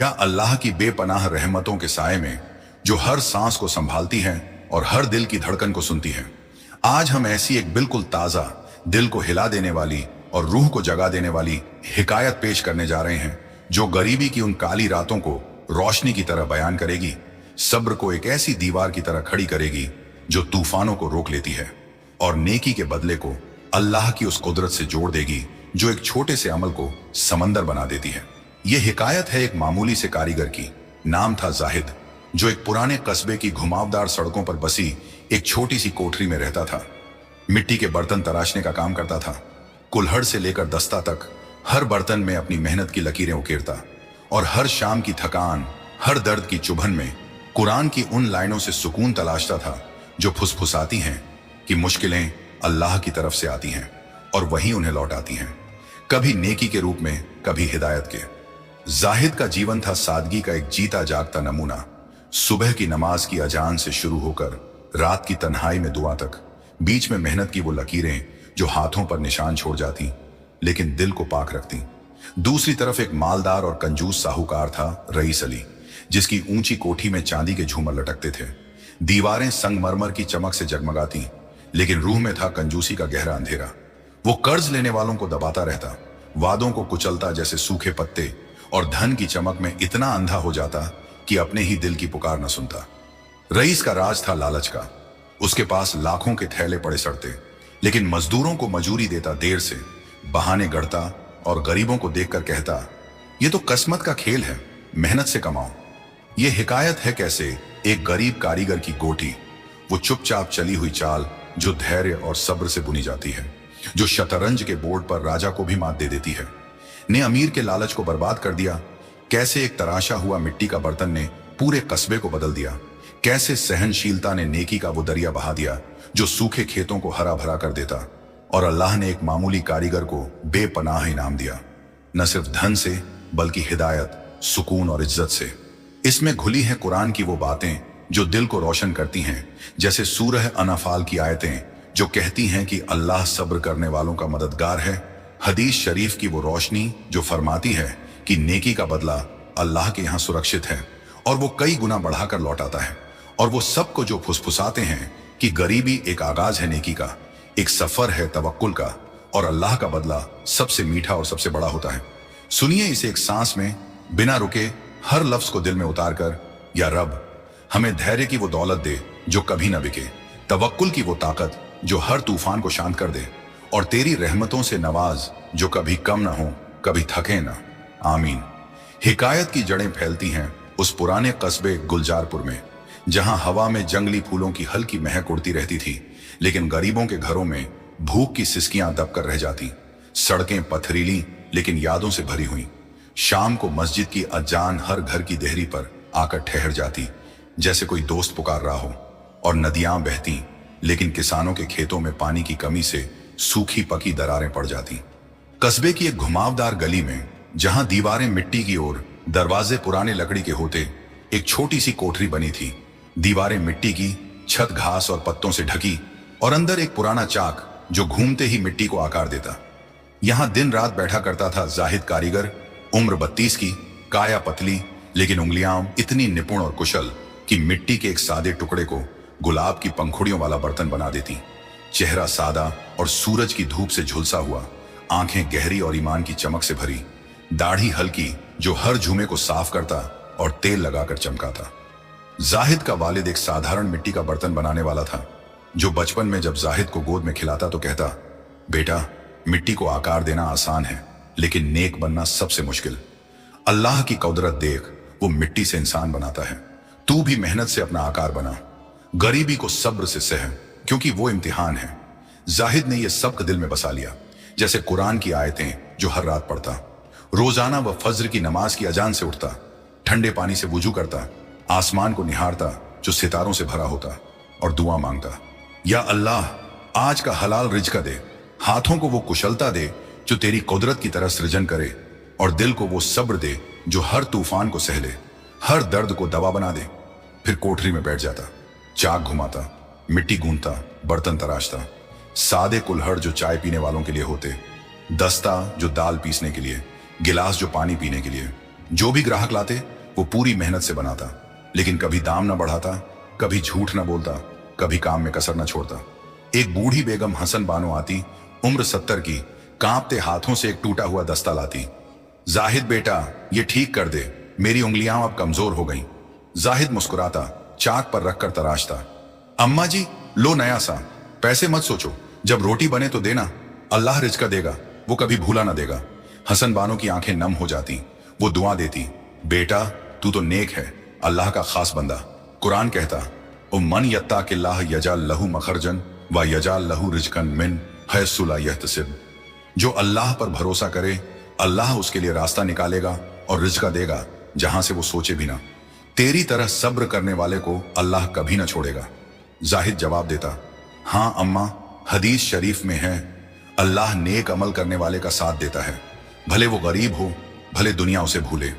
या अल्लाह की बेपनाह रहमतों के साए में जो हर सांस को संभालती हैं और हर दिल की धड़कन को सुनती हैं। आज हम ऐसी एक बिल्कुल ताजा, दिल को हिला देने वाली और रूह को जगा देने वाली हिकायत पेश करने जा रहे हैं जो गरीबी की उन काली रातों को रोशनी की तरह बयान करेगी, सब्र को एक ऐसी दीवार की तरह खड़ी करेगी जो तूफानों को रोक लेती है और नेकी के बदले को अल्लाह की उस कुदरत से जोड़ देगी जो एक छोटे से अमल को समंदर बना देती है। यह हिकायत है एक मामूली से कारीगर की। नाम था जाहिद, जो एक पुराने कस्बे की घुमावदार सड़कों पर बसी एक छोटी सी कोठरी में रहता था। मिट्टी के बर्तन तराशने का काम करता था। कुल्हड़ से लेकर दस्ता तक हर बर्तन में अपनी मेहनत की लकीरें उकेरता और हर शाम की थकान, हर दर्द की चुभन में कुरान की उन लाइनों से सुकून तलाशता था जो फुसफुसाती हैं कि मुश्किलें अल्लाह की तरफ से आती हैं और वहीं उन्हें लौट आती हैं, कभी नेकी के रूप में, कभी हिदायत के। जाहिद का जीवन था सादगी का एक जीता जागता नमूना। सुबह की नमाज की अजान से शुरू होकर रात की तन्हाई में दुआ तक, बीच में मेहनत की वो लकीरें जो हाथों पर निशान छोड़ जाती लेकिन दिल को पाक रखती। दूसरी तरफ एक मालदार और कंजूस साहूकार था रईस अली, जिसकी ऊंची कोठी में चांदी के झूमर लटकते थे। दीवारें संगमरमर की चमक से जगमगाती, लेकिन रूह में था कंजूसी का गहरा अंधेरा। वो कर्ज लेने वालों को दबाता रहता, वादों को कुचलता जैसे सूखे पत्ते, और धन की चमक में इतना अंधा हो जाता कि अपने ही दिल की पुकार न सुनता। रईस का राज था लालच का। उसके पास लाखों के थैले पड़े सड़ते, लेकिन मजदूरों को मजूरी देता देर से, बहाने गढ़ता और गरीबों को देखकर कहता, ये तो किस्मत का खेल है, मेहनत से कमाओ। ये हिकायत है कैसे एक गरीब कारीगर की गोटी, वो चुपचाप चली हुई चाल जो धैर्य और सब्र से बुनी जाती है, जो शतरंज के बोर्ड पर राजा को भी मात दे देती है, ने अमीर के लालच को बर्बाद कर दिया। कैसे एक तराशा हुआ मिट्टी का बर्तन ने पूरे कस्बे को बदल दिया। कैसे सहनशीलता ने नेकी का वो दरिया बहा दिया जो सूखे खेतों को हरा भरा कर देता। और अल्लाह ने एक मामूली कारीगर को बेपनाह इनाम दिया, न सिर्फ धन से बल्कि हिदायत, सुकून और इज्जत से। इसमें घुली हैं कुरान की वो बातें जो दिल को रोशन करती हैं, जैसे सूरह अनफाल की आयतें जो कहती हैं कि अल्लाह सब्र करने वालों का मददगार है। हदीस शरीफ की वो रोशनी जो फरमाती है कि नेकी का बदला अल्लाह के यहाँ सुरक्षित है और वो कई गुना बढ़ाकर लौटाता है। और वो सबको जो फुसफुसाते हैं कि गरीबी एक आगाज है नेकी का, एक सफर है तवक्कुल का, और अल्लाह का बदला सबसे मीठा और सबसे बड़ा होता है। सुनिए इसे एक सांस में, बिना रुके, हर लफ्ज को दिल में उतार कर, या रब हमें धैर्य की वो दौलत दे जो कभी ना बिके, तवक्कुल की वो ताकत जो हर तूफान को शांत कर दे, और तेरी रहमतों से नवाज जो कभी कम ना हो, कभी थके ना। आमीन। हिकायत की जड़ें फैलती हैं उस पुराने कस्बे गुलजारपुर में, जहां हवा में जंगली फूलों की हल्की महक उड़ती रहती थी, लेकिन गरीबों के घरों में भूख की सिसकियां दबकर रह जाती। सड़कें पथरीली लेकिन यादों से भरी हुई। शाम को मस्जिद की अजान हर घर की देहरी पर आकर ठहर जाती, जैसे कोई दोस्त पुकार रहा हो। और नदियां बहती, लेकिन किसानों के खेतों में पानी की कमी से सूखी पकी दरारें पड़ जाती। कस्बे की एक घुमावदार गली में, जहां दीवारें मिट्टी की और दरवाजे पुराने लकड़ी के होते, एक छोटी सी कोठरी बनी थी। दीवारें मिट्टी की, छत घास और पत्तों से ढकी, और अंदर एक पुराना चाक जो घूमते ही मिट्टी को आकार देता। यहां दिन रात बैठा करता था जाहिद कारीगर, उम्र 32 की, काया पतली, लेकिन उंगलियां इतनी निपुण और कुशल कि मिट्टी के एक सादे टुकड़े को गुलाब की पंखुड़ियों वाला बर्तन बना देती। चेहरा सादा और सूरज की धूप से झुलसा हुआ, आंखें गहरी और ईमान की चमक से भरी, दाढ़ी हल्की जो हर झूमे को साफ करता और तेल लगाकर चमकाता। जाहिद का वालिद एक साधारण मिट्टी का बर्तन बनाने वाला था, जो बचपन में जब जाहिद को गोद में खिलाता तो कहता, बेटा मिट्टी को आकार देना आसान है, लेकिन नेक बनना सबसे मुश्किल। अल्लाह की कुदरत देख, वो मिट्टी से इंसान बनाता है। तू भी मेहनत से अपना आकार बना, गरीबी को सब्र से सह, क्योंकि वो इम्तिहान है। जाहिद ने यह सबक दिल में बसा लिया, जैसे कुरान की आयतें जो हर रात पढ़ता। रोजाना वह फज्र की नमाज की अजान से उठता, ठंडे पानी से वुजू करता, आसमान को निहारता जो सितारों से भरा होता, और दुआ मांगता, या अल्लाह आज का हलाल रिज्क दे, हाथों को वो कुशलता दे जो तेरी कुदरत की तरह सृजन करे, और दिल को वो सब्र दे जो हर तूफान को सह ले, हर दर्द को दवा बना दे। फिर कोठरी में बैठ जाता, चाक घुमाता, मिट्टी गूंथता, बर्तन तराशता, सादे कुल्हड़ जो चाय पीने वालों के लिए होते, दस्ता जो दाल पीसने के लिए, गिलास जो पानी पीने के लिए। जो भी ग्राहक लाते वो पूरी मेहनत से बनाता, लेकिन कभी दाम न बढ़ाता, कभी झूठ न बोलता, कभी काम में कसर न छोड़ता। एक बूढ़ी बेगम हसन बानो आती, उम्र 70 की, कांपते हाथों से एक टूटा हुआ दस्ता लाती। जाहिद बेटा, ये ठीक कर दे, मेरी उंगलियां अब कमजोर हो गईं। जाहिद मुस्कुराता, चाक पर रखकर तराशता। अम्मा जी, लो नया सा, पैसे मत सोचो, जब रोटी बने तो देना, अल्लाह रिज़्क देगा, वो कभी भूला ना देगा। हसन बानो की आंखें नम हो जाती, वो दुआ देती, बेटा तू तो नेक है, अल्लाह का खास बंदा। कुरान कहता, ओ मन यत्ताकिल्लाह यजाल लहू मखरजन व यजाल लहू रिज़्कन मिन हैसु ला यहतसिब। जो अल्लाह पर भरोसा करे, अल्लाह उसके लिए रास्ता निकालेगा और रिज़्क देगा जहां से वो सोचे भी ना। तेरी तरह सब्र करने वाले को अल्लाह कभी ना छोड़ेगा। जाहिद जवाब देता, हाँ अम्मा, हदीस शरीफ में है, अल्लाह नेक अमल करने वाले का साथ देता है, भले वो गरीब हो, भले दुनिया उसे भूले।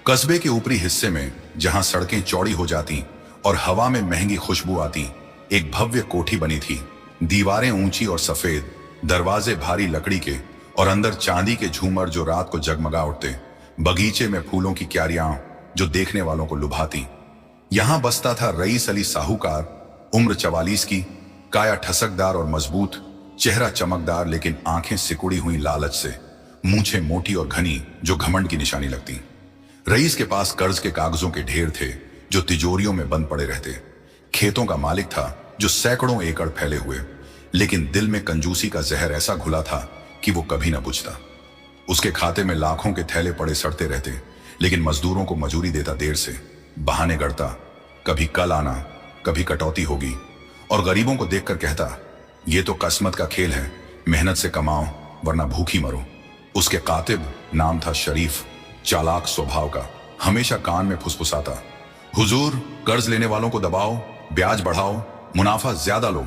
कस्बे के ऊपरी हिस्से में, जहां सड़कें चौड़ी हो जाती और हवा में महंगी खुशबू आती, एक भव्य कोठी बनी थी। दीवारें ऊंची और सफेद, दरवाजे भारी लकड़ी के और अंदर चांदी के झूमर जो रात को जगमगा उठते। बगीचे में फूलों की क्यारियां जो देखने वालों को लुभाती। यहां बसता था रईस अली साहूकार, उम्र 44 की, काया ठसकदार और मजबूत, चेहरा चमकदार लेकिन आंखें सिकुड़ी हुई लालच से, मूंछें मोटी और घनी जो घमंड की निशानी लगती। रईस के पास कर्ज के कागजों के ढेर थे जो तिजोरियों में बंद पड़े रहते। खेतों का मालिक था जो सैकड़ों एकड़ फैले हुए, लेकिन दिल में कंजूसी का जहर ऐसा घुला था कि वो कभी ना बुझता। उसके खाते में लाखों के थैले पड़े सड़ते रहते, लेकिन मजदूरों को मजूरी देता देर से, बहाने गढ़ता, कभी कल आना, कभी कटौती होगी, और गरीबों को देखकर कहता, ये तो किस्मत का खेल है, मेहनत से कमाओ वरना भूखी मरो। उसके कातिब नाम था शरीफ, चालाक स्वभाव का, हमेशा कान में फुसफुसाता, हुजूर कर्ज लेने वालों को दबाओ, ब्याज बढ़ाओ, मुनाफा ज्यादा लो,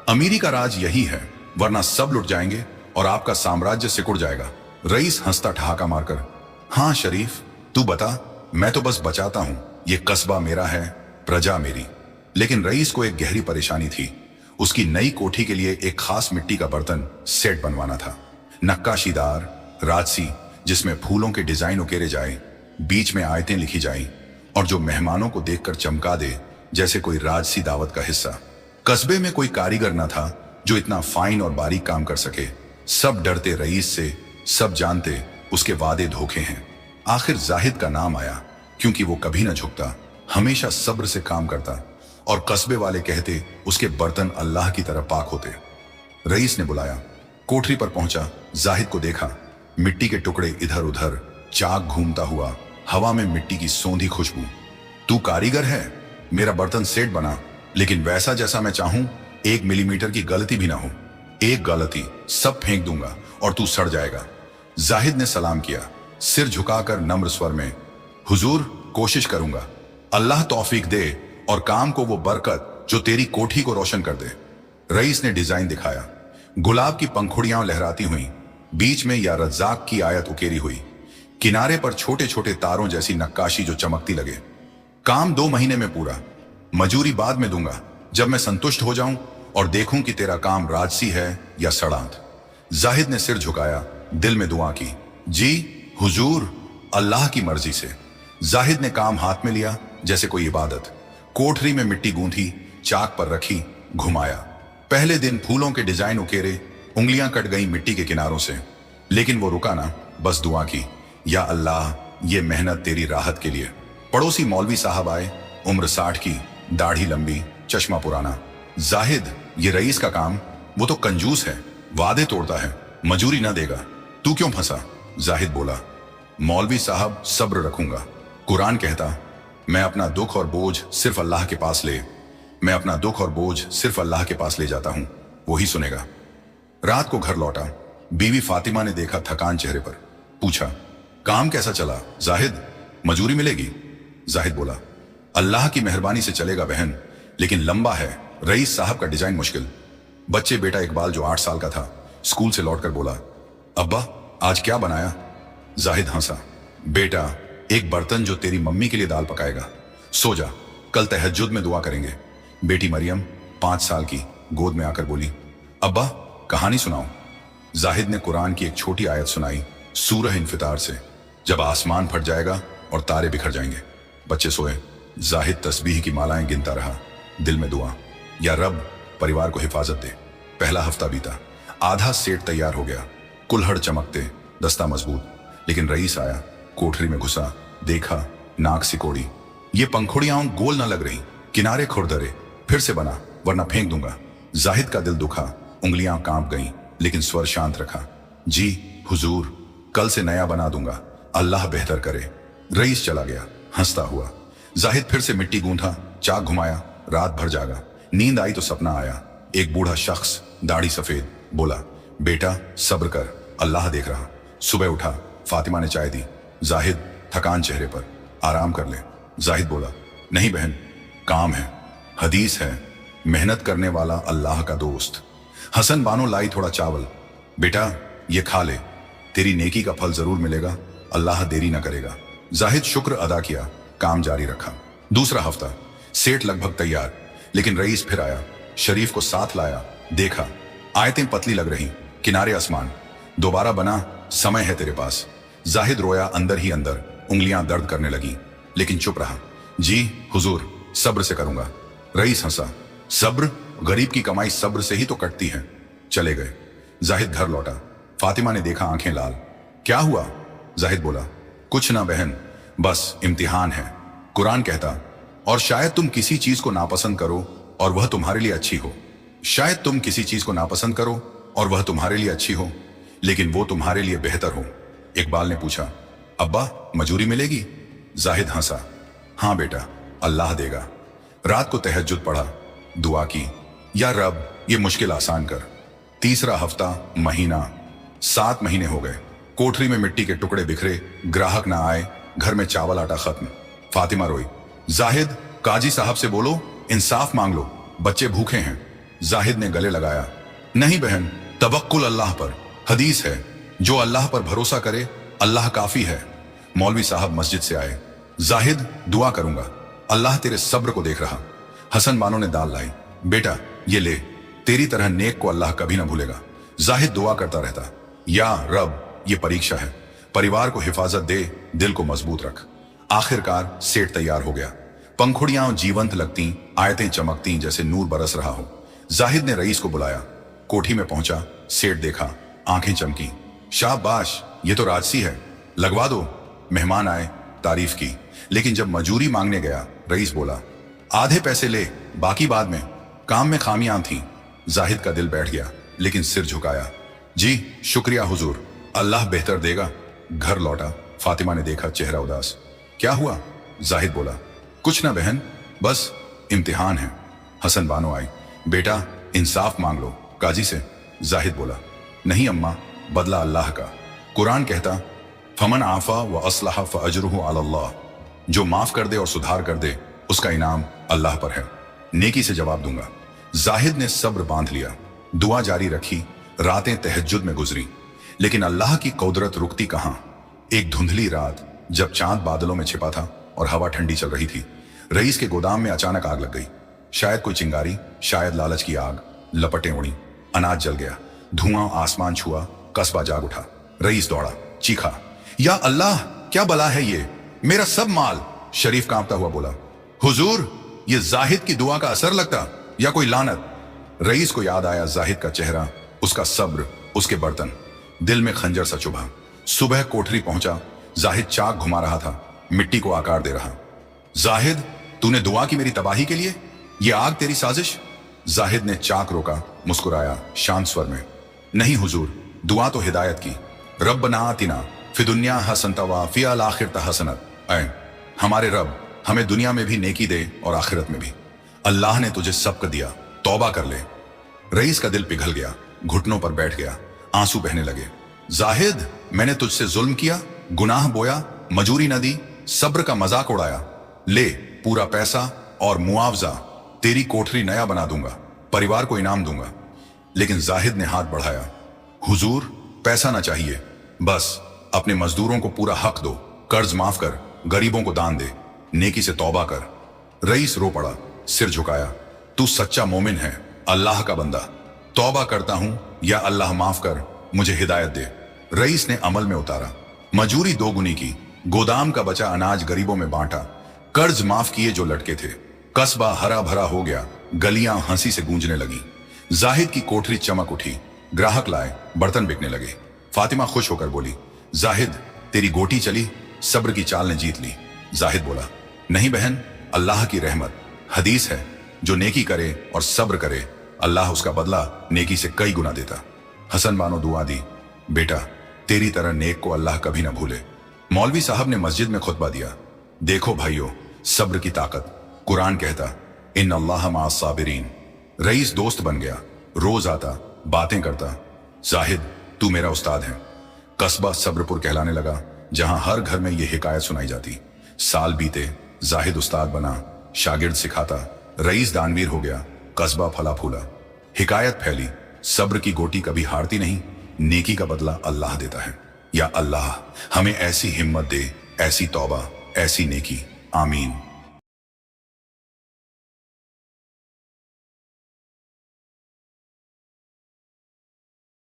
अमीरी का राज यही है, वरना सब लुट जाएंगे और आपका साम्राज्य सिकुड़ जाएगा। रईस हंसता ठहाका मारकर, हाँ शरीफ, तू बता, मैं तो बस बचाता हूं, ये कस्बा मेरा है, प्रजा मेरी। लेकिन रईस को एक गहरी परेशानी थी। उसकी नई कोठी के लिए एक खास मिट्टी का बर्तन सेट बनवाना था, नक्काशीदार, राजसी, जिसमें फूलों के डिजाइन उकेरे जाए, बीच में आयतें लिखी जाएं और जो मेहमानों को देखकर चमका दे जैसे कोई राजसी दावत का हिस्सा। कस्बे में कोई कारीगर न था जो इतना फाइन और बारीक काम कर सके। सब डरते रईस से, सब जानते उसके वादे धोखे हैं। आखिर जाहिद का नाम आया, क्योंकि वो कभी न झुकता, हमेशा सब्र से काम करता, और कस्बे वाले कहते उसके बर्तन अल्लाह की तरह पाक होते। रईस ने बुलाया, कोठरी पर पहुंचा, जाहिद को देखा, मिट्टी के टुकड़े इधर उधर, चाक घूमता हुआ, हवा में मिट्टी की सौंधी खुशबू। तू कारीगर है, मेरा बर्तन सेट बना, लेकिन वैसा जैसा मैं चाहूं, 1 मिलीमीटर की गलती भी ना हो। एक गलती सब फेंक दूंगा और तू सड़ जाएगा। जाहिद ने सलाम किया, सिर झुकाकर नम्र स्वर में, हुजूर कोशिश करूंगा, अल्लाह तौफीक दे और काम को वो बरकत जो तेरी कोठी को रोशन कर दे। रईस ने डिजाइन दिखाया, गुलाब की पंखुड़ियां लहराती हुई, बीच में या रज्जाक की आयत उकेरी हुई, किनारे पर छोटे छोटे तारों जैसी नक्काशी जो चमकती लगे। काम 2 महीने में पूरा, मजूरी बाद में दूंगा, जब मैं संतुष्ट हो जाऊं और देखूं कि तेरा काम राजसी है या सड़ांत। जाहिद ने सिर झुकाया, दिल में दुआ की, जी हुजूर, अल्लाह की मर्जी से। जाहिद ने काम हाथ में लिया जैसे कोई इबादत, कोठरी में मिट्टी गूंथी, चाक पर रखी, घुमाया। पहले दिन फूलों के डिजाइन उकेरे, उंगलियां कट गई मिट्टी के किनारों से, लेकिन वो रुका ना, बस दुआ की, या अल्लाह, ये मेहनत तेरी राहत के लिए। पड़ोसी मौलवी साहब आए, उम्र 60 की, दाढ़ी लंबी, चश्मा पुराना। जाहिद, ये रईस का काम, वो तो कंजूस है, वादे तोड़ता है, मजूरी ना देगा, तू क्यों फंसा? जाहिद बोला, मौलवी साहब सब्र रखूंगा, कुरान कहता, मैं अपना दुख और बोझ सिर्फ अल्लाह के पास ले, मैं अपना दुख और बोझ सिर्फ अल्लाह के पास ले जाता हूं, वही सुनेगा। रात को घर लौटा, बीवी फातिमा ने देखा थकान चेहरे पर, पूछा, काम कैसा चला जाहिद, मजूरी मिलेगी? जाहिद बोला, अल्लाह की मेहरबानी से चलेगा बहन, लेकिन लंबा है, रईस साहब का डिजाइन मुश्किल। बच्चे बेटा इकबाल जो 8 साल का था, स्कूल से लौटकर बोला, अब्बा आज क्या बनाया? जाहिद हंसा, बेटा एक बर्तन जो तेरी मम्मी के लिए दाल पकाएगा, सो जा, कल तहज्जुद में दुआ करेंगे। बेटी मरियम 5 साल की गोद में आकर बोली, अब्बा कहानी सुनाओ। जाहिद ने कुरान की एक छोटी आयत सुनाई, सूरह इन्फितार से, जब आसमान फट जाएगा और तारे बिखर जाएंगे। बच्चे सोए। जाहिद तस्बीह की मालाएं गिनता रहा, दिल में दुआ, या रब परिवार को हिफाजत दे। पहला हफ्ता बीता, आधा सेट तैयार हो गया, कुल्हड़ चमकते, दस्ता मजबूत। लेकिन रईस आया, कोठरी में घुसा, देखा, नाक सिकोड़ी। ये पंखुड़ियां गोल न लग रही, किनारे खुरदरे। फिर से बना वरना फेंक दूंगा। जाहिद का दिल दुखा, उंगलियां कांप गईं, लेकिन स्वर शांत रखा। जी हुजूर, कल से नया बना दूंगा, अल्लाह बेहतर करे। रईस चला गया, हंसता हुआ। जाहिद फिर से मिट्टी गूंथा, चाक घुमाया, रात भर जागा। नींद आई तो सपना आया। एक बूढ़ा शख्स, दाढ़ी सफेद, बोला, बेटा सब्र कर, अल्लाह देख रहा। सुबह उठा, फातिमा ने चाय दी। जाहिद थकान चेहरे पर, आराम कर ले। जाहिद बोला, नहीं बहन, काम है, हदीस है, मेहनत करने वाला अल्लाह का दोस्त। हसन बानो लाई थोड़ा चावल। बेटा ये खा ले, तेरी नेकी का फल जरूर मिलेगा, अल्लाह देरी न करेगा। जाहिद शुक्र अदा किया, काम जारी रखा। दूसरा हफ्ता, सेठ लगभग तैयार, लेकिन रईस फिर आया। शरीफ को साथ लाया, देखा, आयतें पतली लग रही, किनारे आसमान। दोबारा बना, समय है तेरे पास। जाहिद रोया अंदर ही अंदर, उंगलियां दर्द करने लगी, लेकिन चुप रहा। जी हुजूर, सब्र से करूंगा। रईस हंसा, सब्र? गरीब की कमाई सब्र से ही तो कटती है। चले गए। जाहिद घर लौटा। फातिमा ने देखा, आंखें लाल। क्या हुआ? जाहिद बोला, कुछ ना बहन, बस इम्तिहान है। कुरान कहता, और शायद तुम किसी चीज को नापसंद करो और वह तुम्हारे लिए अच्छी हो। शायद तुम किसी चीज को नापसंद करो और वह तुम्हारे लिए अच्छी हो, लेकिन वो तुम्हारे लिए बेहतर हो। इकबाल ने पूछा, अब्बा मजूरी मिलेगी? जाहिद हंसा, हाँ बेटा, अल्लाह देगा। रात को तहज्जुद पढ़ा, दुआ की, या रब ये मुश्किल आसान कर। तीसरा हफ्ता, महीना, 7 महीने हो गए। कोठरी में मिट्टी के टुकड़े बिखरे, ग्राहक ना आए, घर में चावल आटा खत्म। फातिमा रोई, जाहिद काजी साहब से बोलो, इंसाफ मांग लो, बच्चे भूखे हैं। जाहिद ने गले लगाया, नहीं बहन, तवक्कुल अल्लाह पर, हदीस है, जो अल्लाह पर भरोसा करे अल्लाह काफी है। मौलवी साहब मस्जिद से आए। जाहिद दुआ करूंगा, अल्लाह तेरे सब्र को देख रहा। हसन बानो ने दाल लाई। बेटा ये ले, तेरी तरह नेक को अल्लाह कभी ना भूलेगा। जाहिद दुआ करता रहता, या रब ये परीक्षा है, परिवार को हिफाजत दे, दिल को मजबूत रख। आखिरकार सेट तैयार हो गया। पंखुड़ियां जीवंत लगती, आयतें चमकती जैसे नूर बरस रहा हो। जाहिद ने रईस को बुलाया। कोठी में पहुंचा, सेट देखा, आंखें चमकी। शाबाश, ये तो राजसी है, लगवा दो। मेहमान आए, तारीफ की, लेकिन जब मजूरी मांगने गया, रईस बोला, आधे पैसे ले, बाकी बाद में, काम में खामियां थीं। जाहिद का दिल बैठ गया, लेकिन सिर झुकाया। जी शुक्रिया हुजूर, अल्लाह बेहतर देगा। घर लौटा। फातिमा ने देखा, चेहरा उदास। क्या हुआ? जाहिद बोला, कुछ ना बहन, बस इम्तिहान है। हसन बानो आई। बेटा इंसाफ मांग लो काजी से। जाहिद बोला, नहीं अम्मा, बदला अल्लाह का। कुरान कहता, फमन आफा व असलहा फअजरुहु अल्लाह, जो माफ कर दे और सुधार कर दे उसका इनाम अल्लाह पर है। नेकी से जवाब दूंगा। जाहिद ने सब्र बांध लिया, दुआ जारी रखी। रातें तहज्जुद में गुजरी, लेकिन अल्लाह की कुदरत रुकती कहां। एक धुंधली रात, जब चांद बादलों में छिपा था और हवा ठंडी चल रही थी, रईस के गोदाम में अचानक आग लग गई। शायद कोई चिंगारी, शायद लालच की आग। लपटें उड़ी, अनाज जल गया, धुआं आसमान छुआ, कस्बा जाग उठा। रईस दौड़ा, चीखा, या अल्लाह क्या बला है ये, मेरा सब माल। शरीफ कांपता हुआ बोला, हुजूर ये जाहिद की दुआ का असर लगता या कोई लानत। रईस को याद आया जाहिद का चेहरा, उसका सब्र, उसके बर्तन। दिल में खंजर सा चुभा। सुबह कोठरी पहुंचा, जाहिद चाक घुमा रहा था, मिट्टी को आकार दे रहा। जाहिद, तूने दुआ की मेरी तबाही के लिए? ये आग तेरी साजिश? जाहिद ने चाक रोका, मुस्कुराया शांत स्वर में, नहीं हुजूर, दुआ तो हिदायत की। रब्बना आतिना फी दुनिया हसनता व फी अल आखिरता हसनत, ऐ हमारे रब, हमें दुनिया में भी नेकी दे और आखिरत में भी। अल्लाह ने तुझे सबक दिया, तौबा कर ले। रईस का दिल पिघल गया, घुटनों पर बैठ गया, आंसू बहने लगे। जाहिद, मैंने तुझसे जुल्म किया, गुनाह बोया, मजूरी न दी, सब्र का मजाक उड़ाया। ले पूरा पैसा और मुआवजा, तेरी कोठरी नया बना दूंगा, परिवार को इनाम दूंगा। लेकिन जाहिद ने हाथ बढ़ाया, हुजूर पैसा ना चाहिए, बस अपने मजदूरों को पूरा हक दो, कर्ज माफ कर, गरीबों को दान दे, नेकी से तौबा कर। रईस रो पड़ा, सिर झुकाया, तू सच्चा मोमिन है, अल्लाह का बंदा। तौबा करता हूं, या अल्लाह माफ कर, मुझे हिदायत दे। रईस ने अमल में उतारा, मजूरी दोगुनी की, गोदाम का बचा अनाज गरीबों में बांटा, कर्ज माफ किए जो लटके थे। कस्बा हरा भरा हो गया, गलियां हंसी से गूंजने लगी। जाहिद की कोठरी चमक उठी, ग्राहक लाए, बर्तन बिकने लगे। फातिमा खुश होकर बोली, जाहिद तेरी गोटी चली, सब्र की चाल ने जीत ली। जाहिद बोला, नहीं बहन, अल्लाह की रहमत। हदीस है, जो नेकी करे और सब्र करे, अल्लाह उसका बदला नेकी से कई गुना देता। हसन बानो दुआ दी, बेटा तेरी तरह नेक को अल्लाह कभी ना भूले। मौलवी साहब ने मस्जिद में खुतबा दिया, देखो भाइयों, सब्र की ताकत। कुरान कहता, इन अल्लाह माअस साबिरीन। रईस दोस्त बन गया, रोज आता, बातें करता। जाहिद तू मेरा उस्ताद है। कस्बा सब्रपुर कहलाने लगा, जहां हर घर में यह हिकायत सुनाई जाती। साल बीते, जाहिद उस्ताद बना, शागिर्द सिखाता, रईस दानवीर हो गया, कस्बा फला फूला। हिकायत फैली, सब्र की गोटी कभी हारती नहीं, नेकी का बदला अल्लाह देता है। या अल्लाह हमें ऐसी हिम्मत दे, ऐसी तौबा, ऐसी नेकी। आमीन।